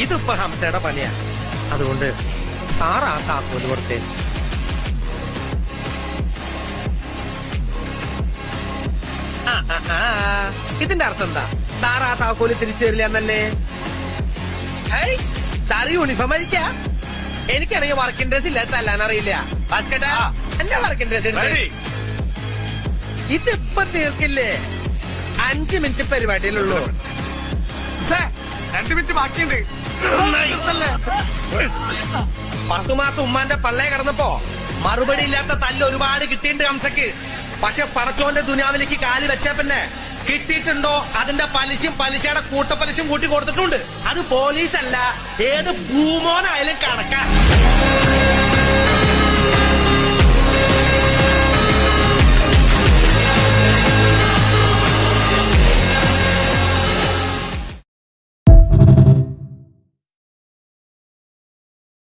ഇതിപ്പോ ഹംസയുടെ പണിയാ. അതുകൊണ്ട് സാർ ആ താക്കോല് കൊടുത്തേ. ഇതിന്റെ അർത്ഥം എന്താ? സാർ ആ താക്കോല് തിരിച്ചു തരില്ല എന്നല്ലേ? സാറ് യൂണിഫോം അടിക്കാ? എനിക്കാണെങ്കിൽ വർക്കിംഗ് ഡ്രസ് ഇല്ല, തല്ലാൻ അറിയില്ല. ഭാസ്കട്ടാ, എന്റെ വർക്കിംഗ് ഡ്രസ് ഇതിപ്പോ തീർക്കില്ലേ? 5 മിനിറ്റ് പരിപാടിയിലുള്ളൂ. 2 മിനിറ്റ് ബാക്കിയുണ്ട്. 10 മാസം ഉമ്മാന്റെ പള്ളയെ കിടന്നപ്പോ മറുപടി ഇല്ലാത്ത തല്ല് ഒരുപാട് കിട്ടിയിട്ടുണ്ട് ഹംസക്ക്. പക്ഷെ പടച്ചോന്റെ ദുനിയാവിലേക്ക് കാല് വെച്ച പിന്നെ കിട്ടിയിട്ടുണ്ടോ അതിന്റെ പലിശയും പലിശയുടെ കൂട്ടപ്പലിശയും കൂട്ടി കൊടുത്തിട്ടുണ്ട്. അത് പോലീസല്ല, ഏത് ഭൂമോനായാലും കണക്കാ.